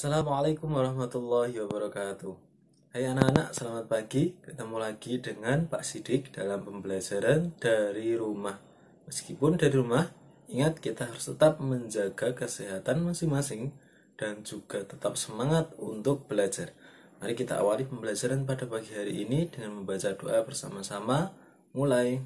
Assalamualaikum warahmatullahi wabarakatuh. Hai anak-anak, selamat pagi. Ketemu lagi dengan Pak Sidik dalam pembelajaran dari rumah. Meskipun dari rumah, ingat kita harus tetap menjaga kesehatan masing-masing dan juga tetap semangat untuk belajar. Mari kita awali pembelajaran pada pagi hari ini dengan membaca doa bersama-sama. Mulai.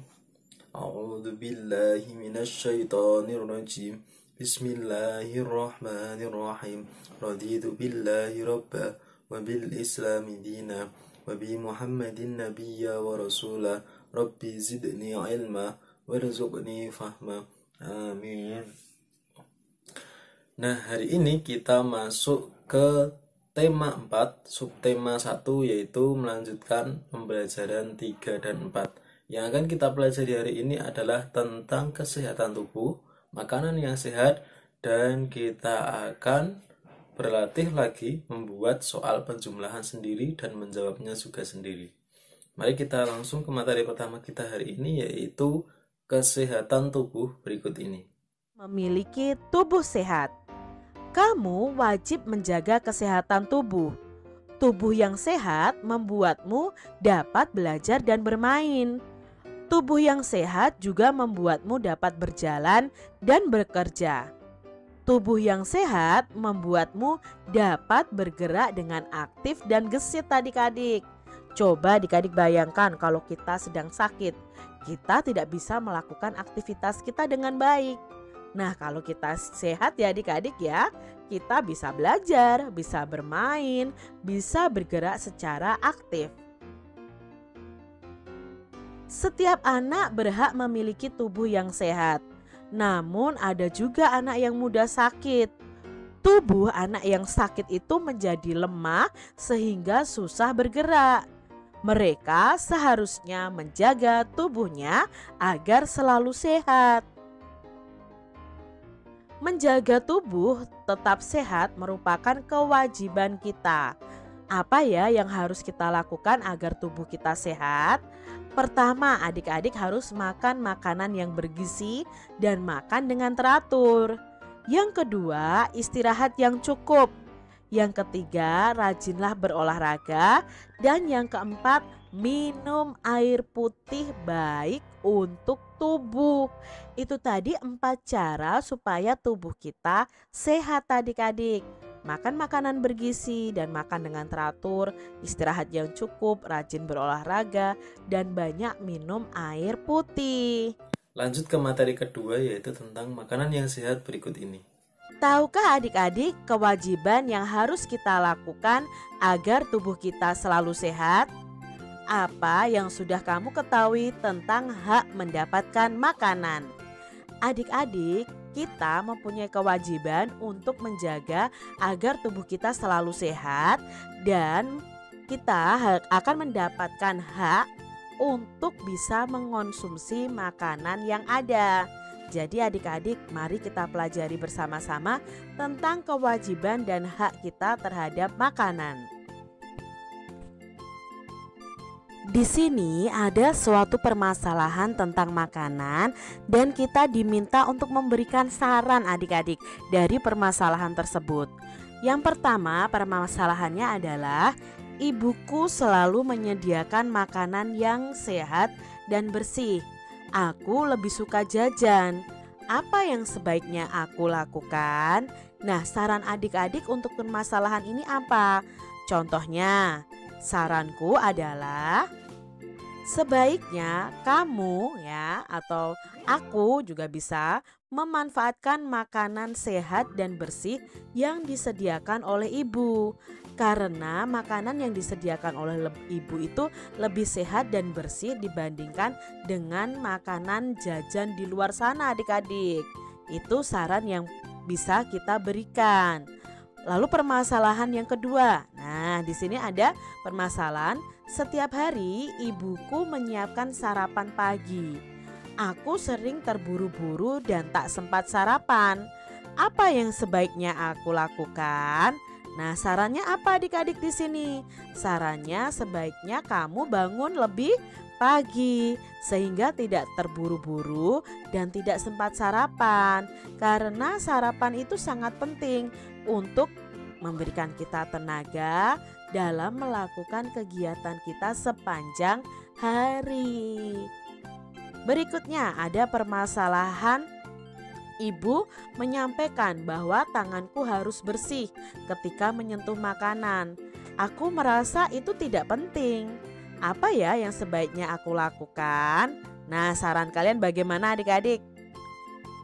A'udzu billahi minasyaitonir rajim. Bismillahirrahmanirrahim. Raditu billahi rabba wa bil islami dina wa bi Muhammadin nabiyya wa rasula. Rabbi zidni ilma warzuqni fahma. Amin. Nah, hari ini kita masuk ke tema 4, subtema 1, yaitu melanjutkan pembelajaran 3 dan 4. Yang akan kita pelajari hari ini adalah tentang kesehatan tubuh, makanan yang sehat, dan kita akan berlatih lagi membuat soal penjumlahan sendiri dan menjawabnya juga sendiri. Mari kita langsung ke materi pertama kita hari ini, yaitu kesehatan tubuh berikut ini. Memiliki tubuh sehat. Kamu wajib menjaga kesehatan tubuh. Tubuh yang sehat membuatmu dapat belajar dan bermain. Tubuh yang sehat juga membuatmu dapat berjalan dan bekerja. Tubuh yang sehat membuatmu dapat bergerak dengan aktif dan gesit adik-adik. Coba adik-adik bayangkan kalau kita sedang sakit, kita tidak bisa melakukan aktivitas kita dengan baik. Nah, kalau kita sehat ya adik-adik ya, kita bisa belajar, bisa bermain, bisa bergerak secara aktif. Setiap anak berhak memiliki tubuh yang sehat. Namun ada juga anak yang mudah sakit. Tubuh anak yang sakit itu menjadi lemah sehingga susah bergerak. Mereka seharusnya menjaga tubuhnya agar selalu sehat. Menjaga tubuh tetap sehat merupakan kewajiban kita. Apa ya yang harus kita lakukan agar tubuh kita sehat? Pertama, adik-adik harus makan makanan yang bergizi dan makan dengan teratur. Yang kedua, istirahat yang cukup. Yang ketiga, rajinlah berolahraga. Dan yang keempat, minum air putih baik untuk tubuh. Itu tadi 4 cara supaya tubuh kita sehat adik-adik. Makan makanan bergizi dan makan dengan teratur, istirahat yang cukup, rajin berolahraga, dan banyak minum air putih. Lanjut ke materi kedua, yaitu tentang makanan yang sehat berikut ini. Tahukah adik-adik kewajiban yang harus kita lakukan agar tubuh kita selalu sehat? Apa yang sudah kamu ketahui tentang hak mendapatkan makanan? Adik-adik, kita mempunyai kewajiban untuk menjaga agar tubuh kita selalu sehat dan kita akan mendapatkan hak untuk bisa mengonsumsi makanan yang ada. Jadi adik-adik, mari kita pelajari bersama-sama tentang kewajiban dan hak kita terhadap makanan. Di sini ada suatu permasalahan tentang makanan dan kita diminta untuk memberikan saran adik-adik dari permasalahan tersebut. Yang pertama, permasalahannya adalah ibuku selalu menyediakan makanan yang sehat dan bersih. Aku lebih suka jajan. Apa yang sebaiknya aku lakukan? Nah, saran adik-adik untuk permasalahan ini apa? Contohnya, saranku adalah sebaiknya kamu ya atau aku juga bisa memanfaatkan makanan sehat dan bersih yang disediakan oleh ibu. Karena makanan yang disediakan oleh ibu itu lebih sehat dan bersih dibandingkan dengan makanan jajan di luar sana adik-adik. Itu saran yang bisa kita berikan. Lalu permasalahan yang kedua. Nah, di sini ada permasalahan setiap hari ibuku menyiapkan sarapan pagi. Aku sering terburu-buru dan tak sempat sarapan. Apa yang sebaiknya aku lakukan? Nah, sarannya apa adik-adik di sini? Sarannya sebaiknya kamu bangun lebih pagi sehingga tidak terburu-buru dan tidak sempat sarapan. Karena sarapan itu sangat penting untuk memberikan kita tenaga dalam melakukan kegiatan kita sepanjang hari. Berikutnya ada permasalahan ibu menyampaikan bahwa tanganku harus bersih ketika menyentuh makanan. Aku merasa itu tidak penting. Apa ya yang sebaiknya aku lakukan? Nah, saran kalian bagaimana adik-adik?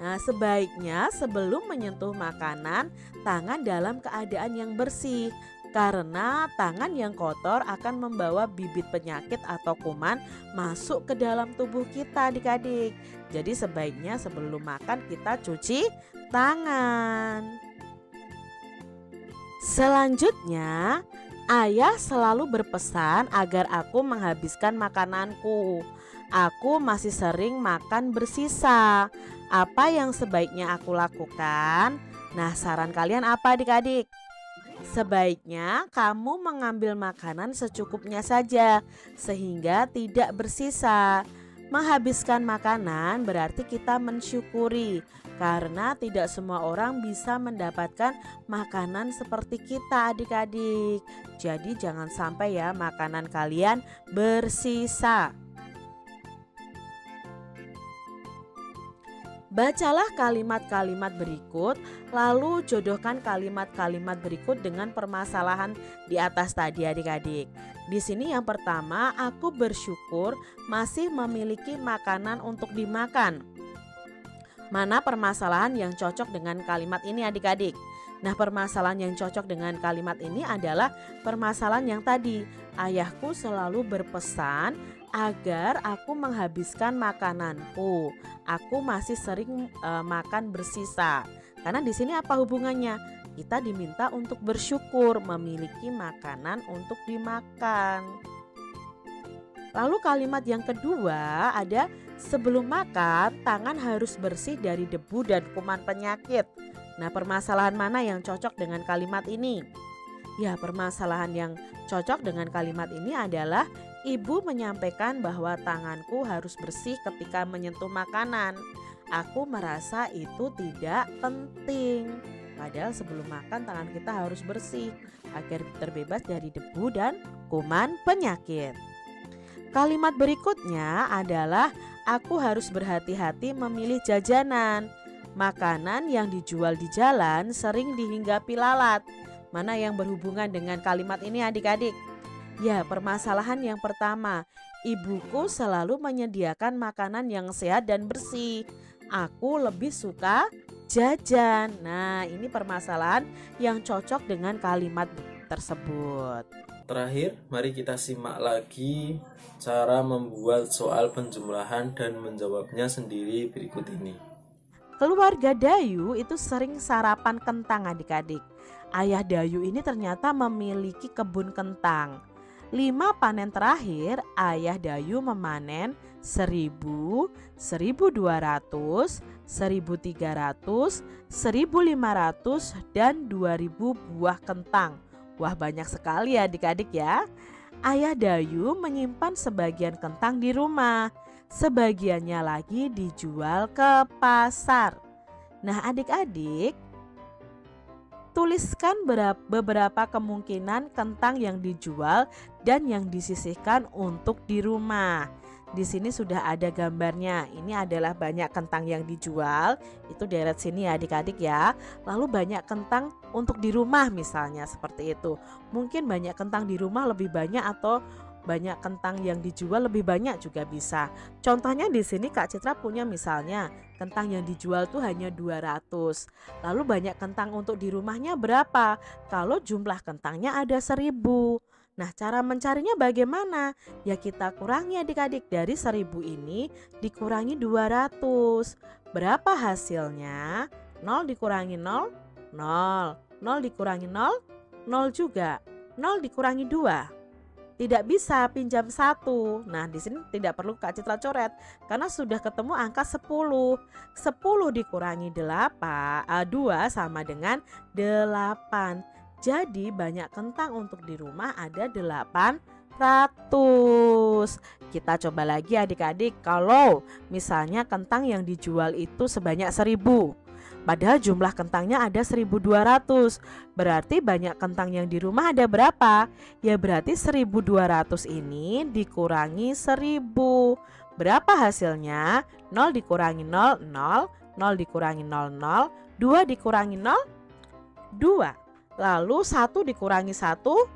Nah, sebaiknya sebelum menyentuh makanan, tangan dalam keadaan yang bersih. Karena tangan yang kotor akan membawa bibit penyakit atau kuman masuk ke dalam tubuh kita adik-adik. Jadi sebaiknya sebelum makan kita cuci tangan. Selanjutnya, ayah selalu berpesan agar aku menghabiskan makananku. Aku masih sering makan bersisa. Apa yang sebaiknya aku lakukan? Nah, saran kalian apa adik-adik? Sebaiknya kamu mengambil makanan secukupnya saja sehingga tidak bersisa. Menghabiskan makanan berarti kita mensyukuri karena tidak semua orang bisa mendapatkan makanan seperti kita adik-adik. Jadi jangan sampai ya makanan kalian bersisa. Bacalah kalimat-kalimat berikut, lalu jodohkan kalimat-kalimat berikut dengan permasalahan di atas tadi adik-adik. Di sini yang pertama, aku bersyukur masih memiliki makanan untuk dimakan. Mana permasalahan yang cocok dengan kalimat ini adik-adik? Nah, permasalahan yang cocok dengan kalimat ini adalah permasalahan yang tadi. Ayahku selalu berpesan agar aku menghabiskan makananku. Aku masih sering makan bersisa. Karena di sini apa hubungannya? Kita diminta untuk bersyukur memiliki makanan untuk dimakan. Lalu kalimat yang kedua ada sebelum makan tangan harus bersih dari debu dan kuman penyakit. Nah, permasalahan mana yang cocok dengan kalimat ini? Ya, permasalahan yang cocok dengan kalimat ini adalah ibu menyampaikan bahwa tanganku harus bersih ketika menyentuh makanan. Aku merasa itu tidak penting. Padahal sebelum makan tangan kita harus bersih agar terbebas dari debu dan kuman penyakit. Kalimat berikutnya adalah aku harus berhati-hati memilih jajanan. Makanan yang dijual di jalan sering dihinggapi lalat. Mana yang berhubungan dengan kalimat ini adik-adik? Ya, permasalahan yang pertama, ibuku selalu menyediakan makanan yang sehat dan bersih. Aku lebih suka jajan. Nah, ini permasalahan yang cocok dengan kalimat tersebut. Terakhir, mari kita simak lagi cara membuat soal penjumlahan dan menjawabnya sendiri berikut ini. Keluarga Dayu itu sering sarapan kentang adik-adik. Ayah Dayu ini ternyata memiliki kebun kentang. 5 panen terakhir, ayah Dayu memanen 1000, 1200, 1300, 1500, dan 2000 buah kentang. Wah, banyak sekali ya adik-adik ya. Ayah Dayu menyimpan sebagian kentang di rumah. Sebagiannya lagi dijual ke pasar. Nah adik-adik, tuliskan beberapa kemungkinan kentang yang dijual dan yang disisihkan untuk di rumah. Di sini sudah ada gambarnya. Ini adalah banyak kentang yang dijual. Itu deret sini ya adik-adik ya. Lalu banyak kentang untuk di rumah misalnya seperti itu. Mungkin banyak kentang di rumah lebih banyak atau banyak kentang yang dijual lebih banyak juga bisa. Contohnya di sini Kak Citra punya misalnya kentang yang dijual tuh hanya 200. Lalu banyak kentang untuk di rumahnya berapa? Kalau jumlah kentangnya ada 1000. Nah, cara mencarinya bagaimana? Ya kita kurangi adik-adik, dari 1000 ini dikurangi 200. Berapa hasilnya? 0 dikurangi 0, 0. 0 dikurangi 0, 0 juga. 0 dikurangi 2. Tidak bisa pinjam 1. Nah, di sini tidak perlu Kak Citra coret karena sudah ketemu angka 10. 10 dikurangi 2 sama dengan 8. Jadi banyak kentang untuk di rumah ada 800. Kita coba lagi adik-adik, kalau misalnya kentang yang dijual itu sebanyak 1000. Padahal jumlah kentangnya ada 1200. Berarti banyak kentang yang di rumah ada berapa? Ya berarti 1200 ini dikurangi 1000. Berapa hasilnya? 0 dikurangi 0, 0. 0 dikurangi 0, 0. 2 dikurangi 0, 2. Lalu 1 dikurangi 1,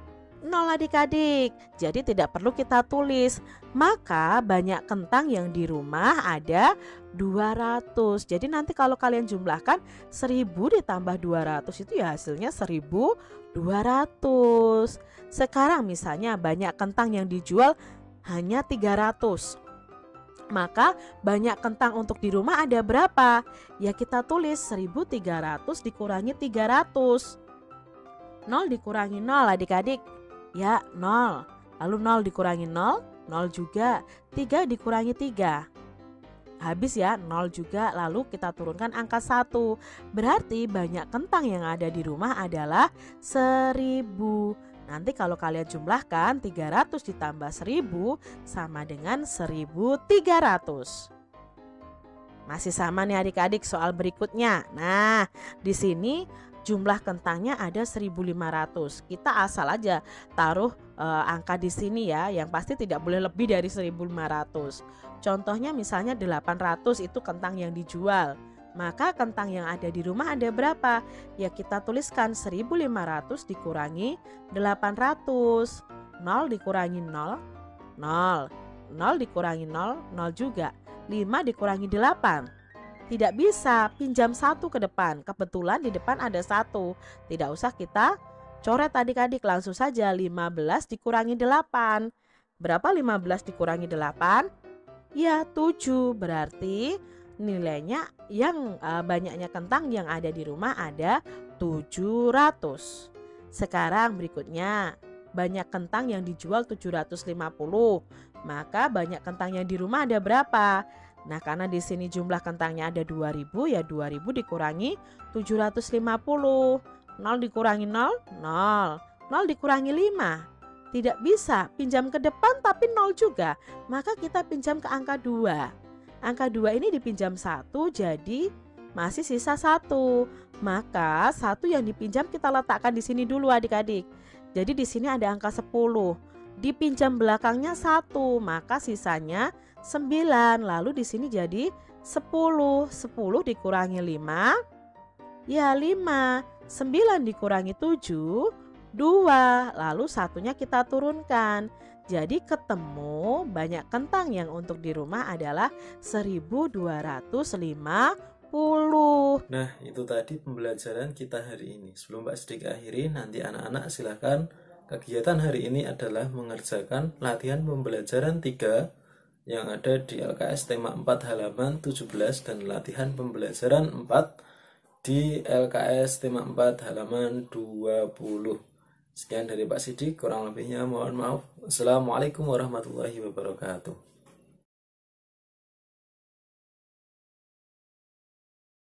0 adik-adik. Jadi tidak perlu kita tulis. Maka banyak kentang yang di rumah ada 200. Jadi nanti kalau kalian jumlahkan 1000 ditambah 200 itu ya hasilnya 1200. Sekarang misalnya banyak kentang yang dijual hanya 300. Maka banyak kentang untuk di rumah ada berapa? Ya kita tulis 1300 dikurangi 300. 0 dikurangi 0 adik-adik. Ya 0. Lalu 0 dikurangi 0, 0 juga. 3 dikurangi 3. Habis ya 0 juga. Lalu kita turunkan angka 1. Berarti banyak kentang yang ada di rumah adalah 1000. Nanti kalau kalian jumlahkan 300 ditambah 1000 sama dengan 1300. Masih sama nih adik-adik soal berikutnya. Nah, di sini jumlah kentangnya ada 1500. Kita asal aja taruh angka di sini ya, yang pasti tidak boleh lebih dari 1500. Contohnya misalnya 800 itu kentang yang dijual. Maka kentang yang ada di rumah ada berapa? Ya kita tuliskan 1500 dikurangi 800. 0 dikurangi 0, 0. 0 dikurangi 0, 0 juga. 5 dikurangi 8. Tidak bisa, pinjam 1 ke depan. Kebetulan di depan ada 1. Tidak usah kita coret adik-adik, langsung saja 15 dikurangi 8. Berapa 15 dikurangi 8? Ya 7. Berarti nilainya yang banyaknya kentang yang ada di rumah ada 700. Sekarang berikutnya, banyak kentang yang dijual 750. Maka banyak kentang yang di rumah ada berapa? Nah, karena di sini jumlah kentangnya ada 2000, ya 2000 dikurangi 750. 0 dikurangi 0, 0. 0 dikurangi 5. Tidak bisa, pinjam ke depan tapi 0 juga. Maka kita pinjam ke angka 2. Angka 2 ini dipinjam 1, jadi masih sisa 1. Maka 1 yang dipinjam kita letakkan di sini dulu adik-adik. Jadi di sini ada angka 10. Dipinjam belakangnya 1, maka sisanya 9. Lalu di sini jadi 10. 10 dikurangi 5, ya 5. 9 dikurangi 7, 2. Lalu satunya kita turunkan. Jadi ketemu banyak kentang yang untuk di rumah adalah 1250. Nah, itu tadi pembelajaran kita hari ini. Sebelum Pak Sidik akhiri, nanti anak-anak silahkan, kegiatan hari ini adalah mengerjakan latihan pembelajaran 3 yang ada di LKS tema 4 halaman 17 dan latihan pembelajaran 4 di LKS tema 4 halaman 20. Sekian dari Pak Sidik, kurang lebihnya mohon maaf. Assalamualaikum warahmatullahi wabarakatuh.